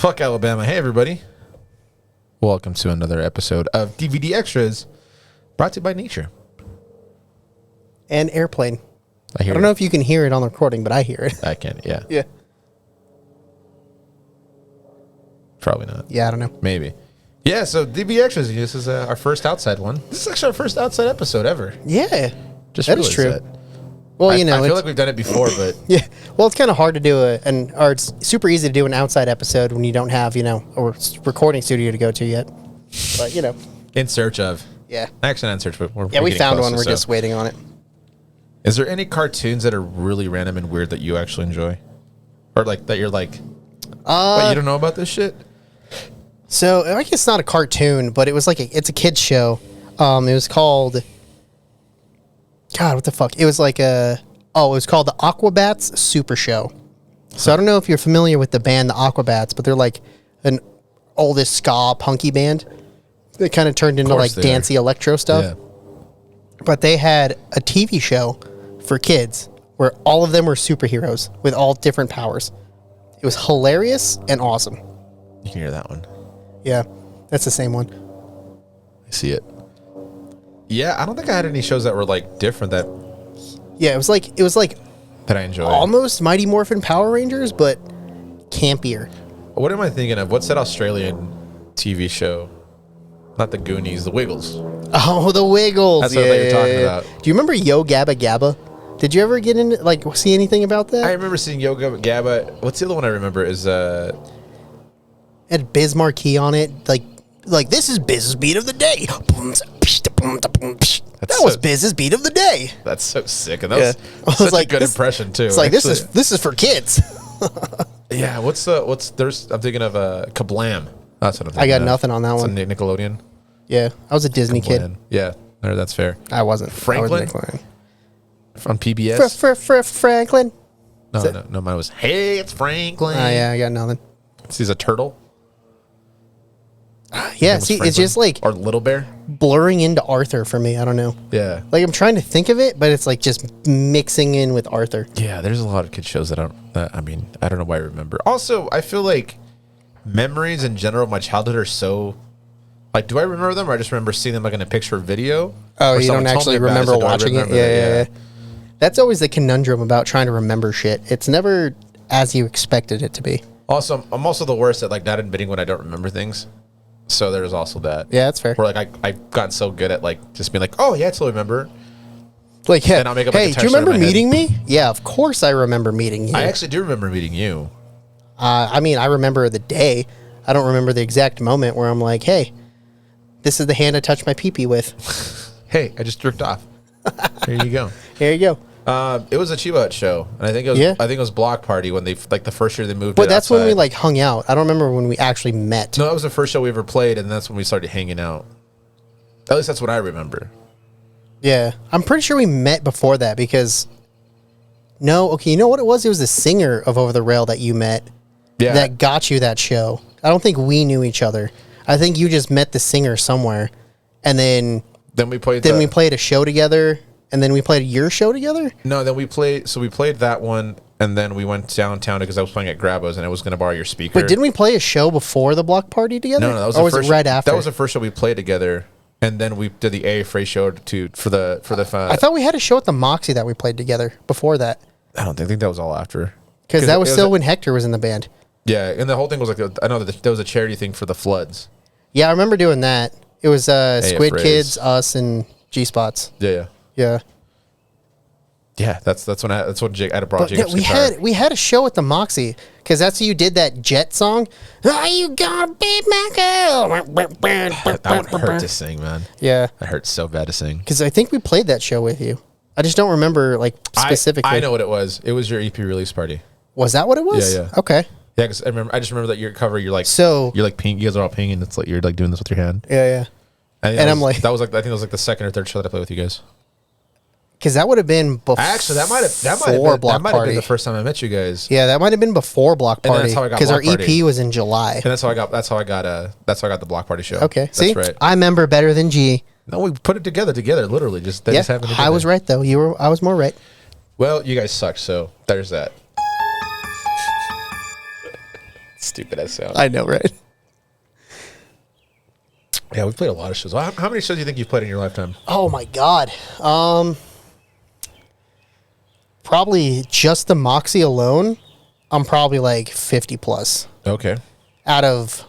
Fuck Alabama. Hey, everybody. Welcome to another episode of DVD Extras, brought to you by Nature. And Airplane. I don't know if you can hear it on the recording, but I hear it. I can, yeah. Yeah. Probably not. Yeah, I don't know. Maybe. Yeah, so DVD Extras, this is our first outside one. This is actually our first outside episode ever. Yeah. Just that is true. That. Well, I feel like we've done it before, but... Yeah. Well, it's kind of hard to do or it's super easy to do an outside episode when you don't have, a recording studio to go to yet. But, In search of. Yeah. Actually, not in search, but we're we found closer, one. We're just waiting on it. Is there any cartoons that are really random and weird that you actually enjoy? Or, that you're like, wait, you don't know about this shit? So, I guess it's not a cartoon, but it was it's a kid's show. It was called... God, what the fuck? It was it was called the Aquabats Super Show. So I don't know if you're familiar with the band, the Aquabats, but they're like an oldest ska punky band. They kind of turned into dancey electro stuff. Yeah. But they had a TV show for kids where all of them were superheroes with all different powers. It was hilarious and awesome. You can hear that one. Yeah, that's the same one. I see it. Yeah, I don't think I had any shows that were different that. Yeah, it was like that I enjoy. Almost Mighty Morphin Power Rangers, but campier. What am I thinking of? What's that Australian TV show? Not the Goonies, the Wiggles. Oh, the Wiggles. That's what I thought you were talking about. Do you remember Yo Gabba Gabba? Did you ever get into see anything about that? I remember seeing Yo Gabba Gabba. What's the other one I remember is It had Biz Marquee on it, like this is Biz's beat of the day. That was Biz's beat of the day. That's so sick, and that was such a good impression too. It's this is for kids. Yeah, I'm thinking of Kablam. That's what I'm thinking. I got nothing on that one. Nickelodeon. Yeah, I was a Disney kid. Yeah, that's fair. I wasn't. Franklin from PBS. Franklin. No, mine was Hey, it's Franklin. Oh yeah, I got nothing. He's a turtle. Yeah, see, it's just or Little Bear blurring into Arthur for me. I don't know. Yeah, I'm trying to think of it, but it's just mixing in with Arthur. Yeah, there's a lot of kid shows that I don't know why I remember. Also, I feel like memories in general of my childhood are so do I remember them or I just remember seeing them in a picture or video? Oh, you don't actually remember watching it? Yeah. That's always the conundrum about trying to remember shit. It's never as you expected it to be. Also, I'm also the worst at not admitting when I don't remember things. So there's also that. Yeah, that's fair. Where I've gotten so good at just being oh yeah, I totally remember. Yeah. And I'll make up hey, do you remember meeting me? Yeah, of course I remember meeting you. I actually do remember meeting you. I remember the day. I don't remember the exact moment where I'm hey, this is the hand I touched my pee-pee with. Hey, I just jerked off. Here you go. Here you go. It was a Chiba Hut show, and I think it was Block Party when they the first year they moved. But that's outside. When we hung out. I don't remember when we actually met. No, that was the first show we ever played, and that's when we started hanging out. At least that's what I remember. Yeah, I'm pretty sure we met before that because. No, okay, you know what it was? It was the singer of Over the Rail that you met. Yeah. That got you that show. I don't think we knew each other. I think you just met the singer somewhere, and then we played. Then we played a show together. And then we played your show together? No, then we played that one, and then we went downtown because I was playing at Grabbo's, and I was going to borrow your speaker. But didn't we play a show before the block party together? No, that was it right after? That was the first show we played together, and then we did the A Frey show for the fun. I thought we had a show at the Moxie that we played together before that. I don't think that was all after. Because that was still when Hector was in the band. Yeah, and the whole thing was I know that there was a charity thing for the floods. Yeah, I remember doing that. It was Squid Kids, us, and G-Spots. Yeah. Yeah, that's when Jake I had brought Jacob's guitar. We had a show at the Moxie because that's you did that Jet song. Are you gonna be my girl? That one hurt to sing, man. Yeah, it hurt so bad to sing. Because I think we played that show with you. I just don't remember specifically. I know what it was. It was your EP release party. Was that what it was? Yeah. Okay. Yeah, because I just remember that your cover. You're ping. You guys are all pinging. It's you're doing this with your hand. Yeah. And I'm I think that was the second or third show that I played with you guys. Because that would have been before. Actually, that might have been the first time I met you guys. Yeah, that might have been before Block Party. Because our EP was in July. And that's how I got the Block Party show. Okay, that's see, right. I remember better than G. No, we put it together, literally. Just happened. I was right though. I was more right. Well, you guys suck. So there's that. Stupid as sound. I know, right? Yeah, we've played a lot of shows. How many shows do you think you've played in your lifetime? Oh my god. Probably just the Moxie alone. I'm probably like 50 plus. Okay. Out of,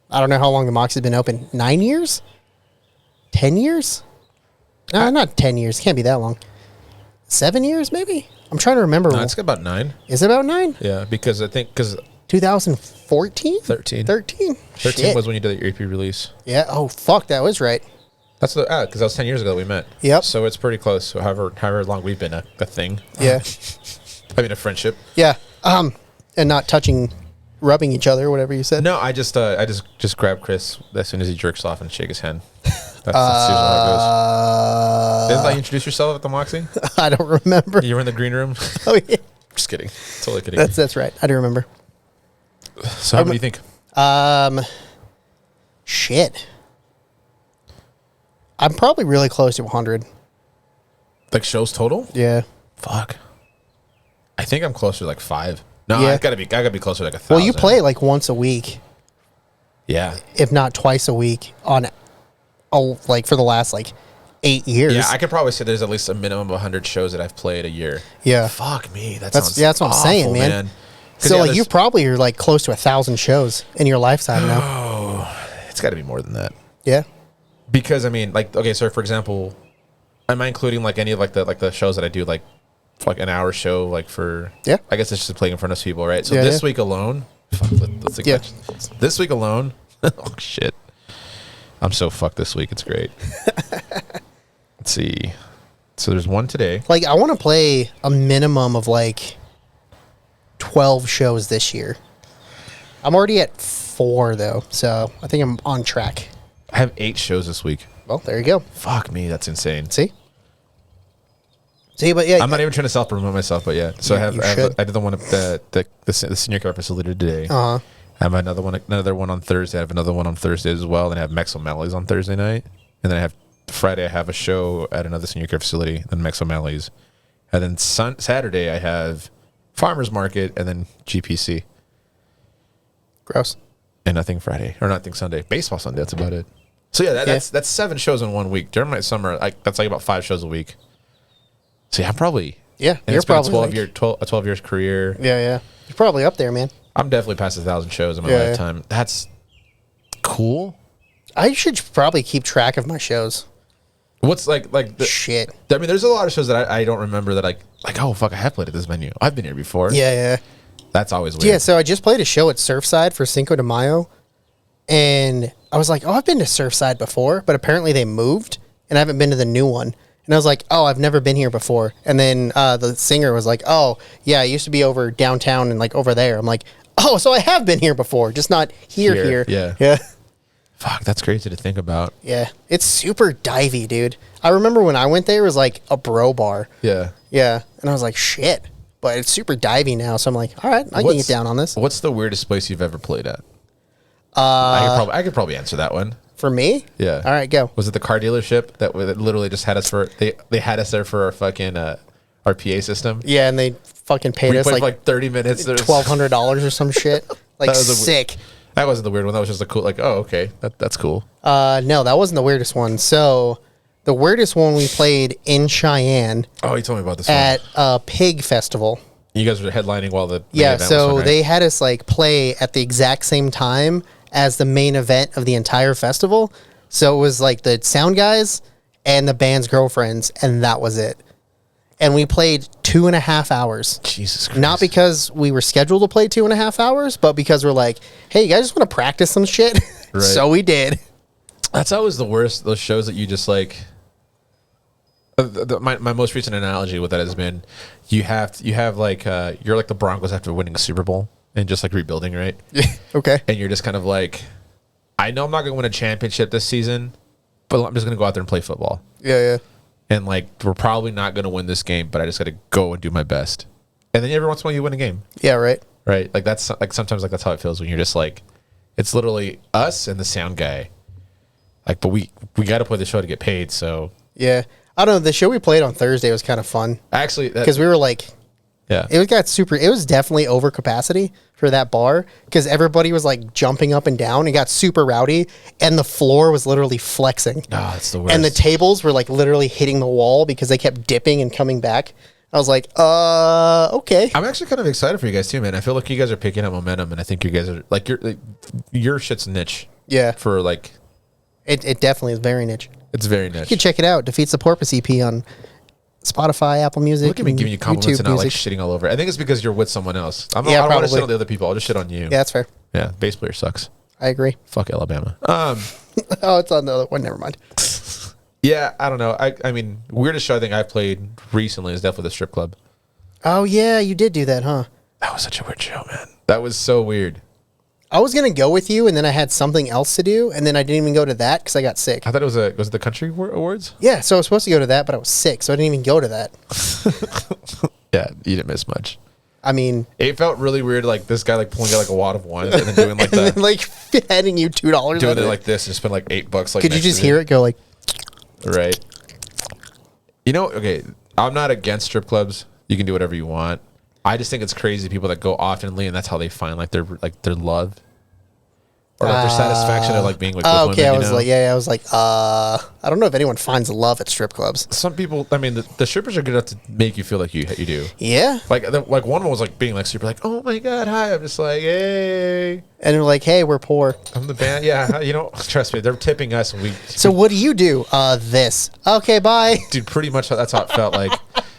I don't know how long the Moxie's been open. 9 years? 10 years? No, not 10 years. Can't be that long. 7 years, maybe? I'm trying to remember. No, it's about 9. Is it about 9? Yeah, because 2014? 13. 13? 13 Shit. was when you did your EP release. Yeah. Oh, fuck. That was right. That's because that was 10 years ago that we met. Yep. So it's pretty close. So however long we've been a thing. Yeah. I mean, a friendship. Yeah. And not touching, rubbing each other, whatever you said. No, I just grab Chris as soon as he jerks off and shake his hand. That's usually how it goes. Didn't I introduce yourself at the Moxie? I don't remember. You were in the green room? Oh, yeah. Just kidding. Totally kidding. That's right. I do remember. So how many do you think? Shit. I'm probably really close to 100. Like shows total? Yeah. Fuck. I think I'm closer to like 5. No, Yeah. I gotta be closer to like 1,000. Well, you play like once a week, Yeah. if not twice a week on, like for the last like 8 years. Yeah, I could probably say there's at least a minimum of 100 shows that I've played a year. Yeah. Fuck me. That's what I'm saying, man. 'Cause, So yeah, like you probably are like close to 1,000 shows in your lifetime now. it's got to be more than that. Yeah. Because I mean, like, okay, so for example, am I including like any of like the shows that I do like an hour show like for? Yeah. I guess it's just playing in front of people, right? So Yeah, this yeah. week alone, let's think Yeah. this week alone. Oh shit, I'm so fucked this week. It's great. Let's see. So there's one today. Like I want to play a minimum of like 12 shows this year. I'm already at 4 though, so I think I'm on track. I have 8 shows this week. Well, there you go. Fuck me, that's insane. See, but yeah, I'm not even trying to self promote myself, but yeah. So You should. I did the one at the senior care facility today. Uh-huh. I have another one on Thursday. I have another one on Thursday as well. Then I have Mex O'Malley's on Thursday night, and then I have Friday. I have a show at another senior care facility. Then Mex O'Malley's, and then Saturday I have Farmers Market, and then GPC, gross. and nothing Friday or nothing Sunday. Baseball Sunday. That's about it. So yeah, that's 7 shows in 1 week. During my summer, that's like about 5 shows a week. See, I'm probably Yeah, and you're it's been probably a 12 years career. Yeah. You're probably up there, man. I'm definitely past 1,000 shows in my Yeah. lifetime. That's cool. I should probably keep track of my shows. What's like the Shit. I mean, there's a lot of shows that I don't remember that like oh fuck, I have played at this venue. I've been here before. Yeah. That's always weird. Yeah, so I just played a show at Surfside for Cinco de Mayo, and I was like, oh, I've been to Surfside before, but apparently they moved, and I haven't been to the new one. And I was like, oh, I've never been here before. And then the singer was like, oh, yeah, I used to be over downtown and like over there. I'm like, oh, so I have been here before, just not here. Yeah. Fuck, that's crazy to think about. Yeah. It's super divey, dude. I remember when I went there, it was like a bro bar. Yeah. Yeah. And I was like, shit. But it's super divey now. So I'm like, all right, I can get down on this. What's the weirdest place you've ever played at? I could probably answer that one. For me? Yeah. All right, go. Was it the car dealership that literally just had us for they had us there for our fucking our PA system? Yeah, and they fucking paid We us played for like like 30 minutes. $1,200 or some shit. Like That was sick. That wasn't the weird one. That was just a cool like, oh, okay. That's cool. No, that wasn't the weirdest one. So the weirdest one we played in Cheyenne Oh, you told me about this at one. a pig festival. You guys were headlining while the main Yeah, event was so on, right? they had us like play at the exact same time as the main event of the entire festival. So it was like the sound guys and the band's girlfriends, and that was it. And we played 2.5 hours. Jesus Christ. Not because we were scheduled to play 2.5 hours, but because we're like, hey, you guys just want to practice some shit? Right. So we did. That's always the worst. Those shows that you just like. My most recent analogy with that has been, you have like you're like the Broncos after winning a Super Bowl and just like rebuilding, right? Okay. And you're just kind of like, I know I'm not going to win a championship this season, but I'm just going to go out there and play football. Yeah. And like, we're probably not going to win this game, but I just got to go and do my best. And then every once in a while you win a game, Yeah, right. right? Like that's like sometimes like that's how it feels when you're just like, it's literally us and the sound guy. Like, but we got to play the show to get paid. So Yeah. I don't know. The show we played on Thursday was kind of fun actually, because we were like Yeah. It was definitely over capacity for that bar because everybody was like jumping up and down. It got super rowdy and the floor was literally flexing. Oh, that's the worst. And the tables were like literally hitting the wall because they kept dipping and coming back. I was like, okay. I'm actually kind of excited for you guys too, man. I feel like you guys are picking up momentum, and I think you guys are like your shit's niche. Yeah. For like, it definitely is very niche. it's very You niche. can check it out. Defeats the Porpoise EP on Spotify, Apple Music. Look at me and giving you compliments YouTube and not like Music. shitting all over. I think it's because you're with someone else. I don't Yeah, want to shit probably. on the other people. I'll just shit on you. Yeah, that's fair. Yeah. Bass player sucks. I agree. Fuck Alabama. Oh, it's on the other one. Never mind. Yeah, I don't know. I mean, weirdest show I think I played recently is definitely the strip club. Oh, yeah, you did do that, huh? That was such a weird show, man. That was so weird. I was going to go with you, and then I had something else to do, and then I didn't even go to that because I got sick. I thought was it the country awards? Yeah, so I was supposed to go to that, but I was sick, so I didn't even go to that. Yeah, you didn't miss much. I mean, It felt really weird, like this guy like pulling out like a wad of ones and then doing like and then, the like handing you $2. doing it like this and spend like $8 like could you next just to hear it go like, Right. You know, okay, I'm not against strip clubs. You can do whatever you want. I just think it's crazy people that go oftenly and that's how they find like their love. Or like their satisfaction of like being with oh, women. okay, I you was know? like, yeah, I was like, I don't know if anyone finds love at strip clubs. Some people, I mean, the strippers are good enough to make you feel like you do. Yeah. Like one of them was like being like super like, oh my god, hi. I'm just like, hey, And they're like, hey, we're poor. I'm the band. Yeah, you know, trust me, they're tipping us, and we. So what do you do? This. Okay, bye. Dude, pretty much that's how it felt like.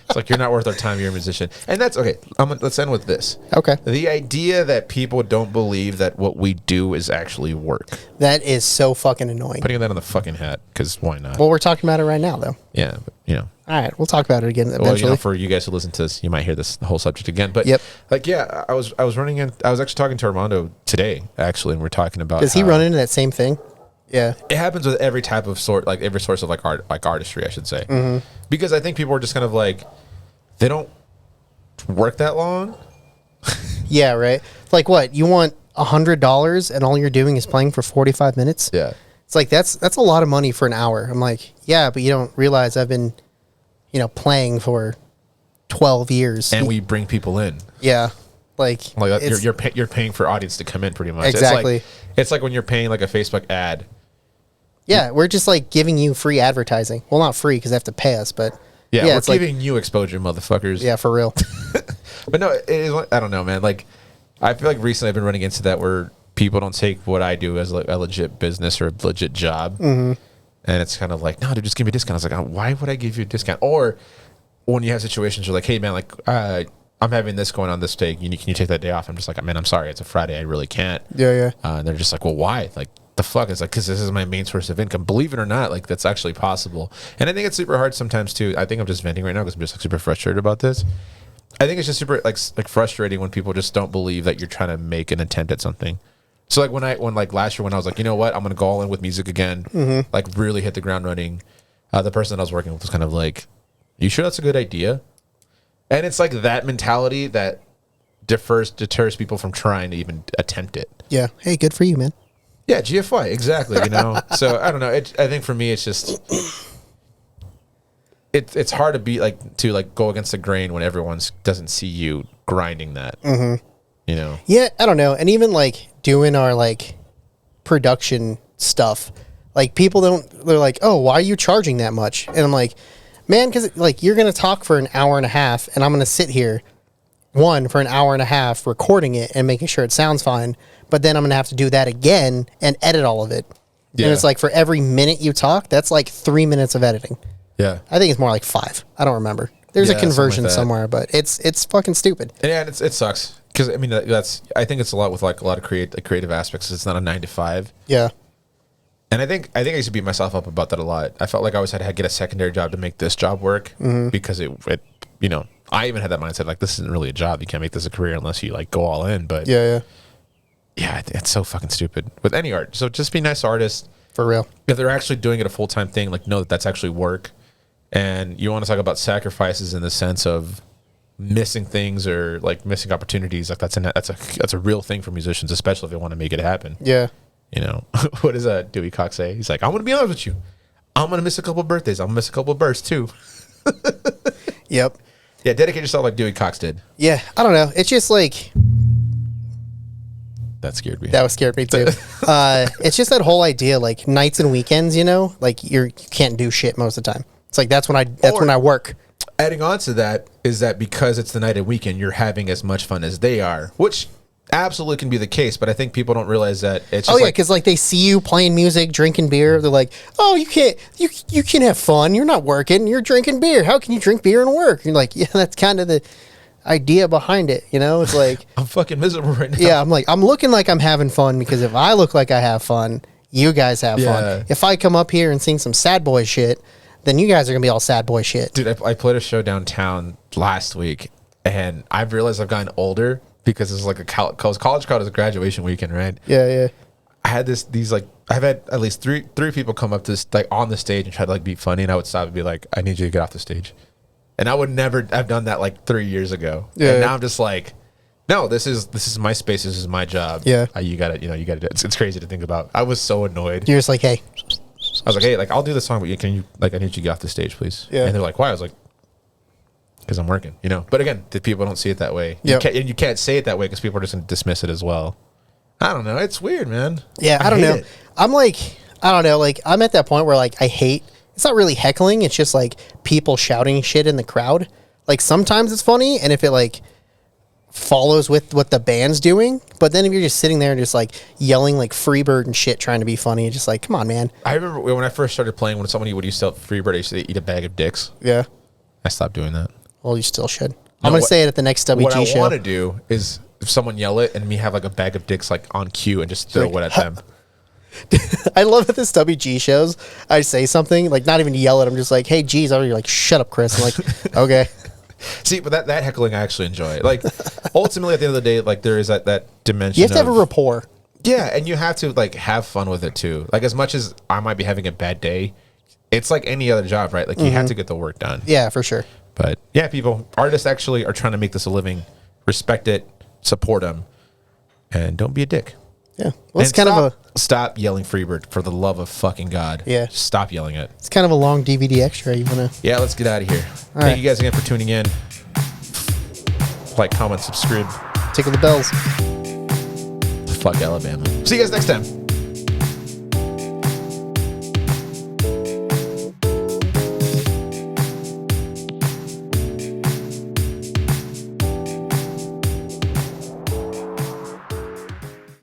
It's like you're not worth our time. You're a musician, and that's okay. Let's end with this. Okay. The idea that people don't believe that what we do is actually work. That is so fucking annoying. Putting that on the fucking hat, because why not? Well, we're talking about it right now, though. Yeah, but, you know. All right, we'll talk about it again eventually. Well, you know, for you guys who listen to this, you might hear this the whole subject again. But Yep. like, yeah, I was running in. I was actually talking to Armando today, actually, and we're talking about. Does he run into that same thing? Yeah. It happens with every type of sort, like every source of like art, like artistry, I should say, because I think people are just kind of like, they don't work that long. Yeah, right. Like what? You want $100 and all you're doing is playing for 45 minutes? Yeah. It's like that's a lot of money for an hour. I'm like, yeah, but you don't realize I've been, playing for 12 years. And we bring people in. Yeah. Like it's- you're paying for audience to come in pretty much. Exactly. It's like when you're paying like a Facebook ad. yeah, we're just like giving you free advertising. Well, not free because they have to pay us, but Yeah, we're it's like, giving you exposure, motherfuckers. yeah, for real. But no, I don't know, man. Like, I feel like recently I've been running into that where people don't take what I do as like a legit business or a legit job. And it's kind of like, no, dude, just give me a discount. I was like, oh, why would I give you a discount? Or when you have situations where like, hey, man, like, I'm having this going on this day. Can you take that day off? I'm just like, man, I'm sorry. It's a Friday. I really can't. Yeah. And they're just like, well, why? Like, the fuck? It's like, because this is my main source of income. Believe it or not, like, that's actually possible. And I think it's super hard sometimes, too. I think I'm just venting right now because I'm just like super frustrated about this. I think it's just super like frustrating when people just don't believe that you're trying to make an attempt at something. So like when like last year when I was like, you know what, I'm gonna go all in with music again, like really hit the ground running. The person that I was working with was kind of like, you sure that's a good idea? And it's like that mentality that deters people from trying to even attempt it. Yeah. Hey, good for you, man. Yeah, GFY, exactly. You know, so I don't know. I think for me, it's just it's hard to be like to go against the grain when everyone doesn't see you grinding that. You know. Yeah, I don't know. And even like doing our like production stuff, like people they're like, oh, why are you charging that much? And I'm like, man, because like you're gonna talk for an hour and a half, and I'm gonna sit here for an hour and a half recording it and making sure it sounds fine, but then I'm gonna have to do that again and edit all of it. Yeah. And it's like for every minute you talk, that's like 3 minutes of editing. Yeah. I think it's more like 5. I don't remember. There's Yeah, a something conversion like that. somewhere, but it's fucking stupid. And yeah, it sucks because I mean I think it's a lot with like a lot of creative aspects. It's not a 9 to 5. Yeah. And I think I used to beat myself up about that a lot. I felt like I always had to get a secondary job to make this job work because it you know, I even had that mindset like this isn't really a job. You can't make this a career unless you like go all in. But Yeah. it's so fucking stupid with any art. So just be nice to artists. For real. If they're actually doing it a full-time thing, like know that that's actually work. And you want to talk about sacrifices in the sense of missing things or like missing opportunities. Like that's a real thing for musicians, especially if they want to make it happen. Yeah. You know, what does Dewey Cox say? He's like, I'm going to be honest with you. I'm going to miss a couple birthdays. I'm going to miss a couple births too. Yep. Yeah, dedicate yourself like Dewey Cox did. Yeah, I don't know. It's just like That scared me. that was scared me too. It's just that whole idea, like nights and weekends. You know, like you can't do shit most of the time. It's like that's when I work. Adding on to that is that because it's the night and weekend, you're having as much fun as they are, which absolutely can be the case. But I think people don't realize that it's just Because like they see you playing music, drinking beer. They're like, oh, you can have fun. You're not working. You're drinking beer. How can you drink beer and work? You're like, yeah, that's kind of the idea behind it. You know, it's like I'm fucking miserable right now. yeah, I'm looking like I'm having fun because if I look like I have fun, you guys have fun. If I come up here and sing some sad boy shit, then you guys are gonna be all sad boy shit. Dude, I played a show downtown last week, and I've realized I've gotten older because it's like a college crowd is a graduation weekend, right? Yeah. I had I've had at least three people come up to this, like on the stage and try to like be funny, and I would stop and be like, I need you to get off the stage. And I would never have done that like 3 years ago. Yeah. And now I'm just like, no, this is my space. This is my job. Yeah. You got to do it. It's crazy to think about. I was so annoyed. You're just like, hey. I was like, hey, like I'll do the song, but can you like I need you to get off the stage, please. Yeah. And they're like, why? I was like, because I'm working, you know. But again, the people don't see it that way. Yep. You can't say it that way because people are just going to dismiss it as well. I don't know. It's weird, man. Yeah, I don't know. It. I'm like, I don't know. Like, I'm at that point where like I hate. It's not really heckling. It's just like people shouting shit in the crowd. Like sometimes it's funny, and if it like follows with what the band's doing, but then if you're just sitting there and just like yelling like Freebird and shit, trying to be funny, it's just like, come on, man. I remember when I first started playing, when somebody would use Freebird, I used to eat a bag of dicks. Yeah. I stopped doing that. Well, you still should. I'm gonna say it at the next WG what I show. want to do is if someone yell it and me have like a bag of dicks like on cue and just throw it at them. I love at this WG shows. I say something like not even yell at them, just like, "Hey, geez," you're like, "Shut up, Chris." I'm like, okay. See, but that heckling I actually enjoy. Like, ultimately, at the end of the day, like there is that dimension. You have to have a rapport. Yeah, and you have to like have fun with it too. Like as much as I might be having a bad day, it's like any other job, right? Like you have to get the work done. Yeah, for sure. But yeah, artists actually are trying to make this a living. Respect it, support them, and don't be a dick. Yeah, well, it's kind of stop yelling Freebird for the love of fucking God. Yeah, stop yelling it. It's kind of a long DVD extra. You wanna? Yeah, let's get out of here. Thank you guys again for tuning in. Like, comment, subscribe. Tickle the bells. Fuck Alabama. See you guys next time.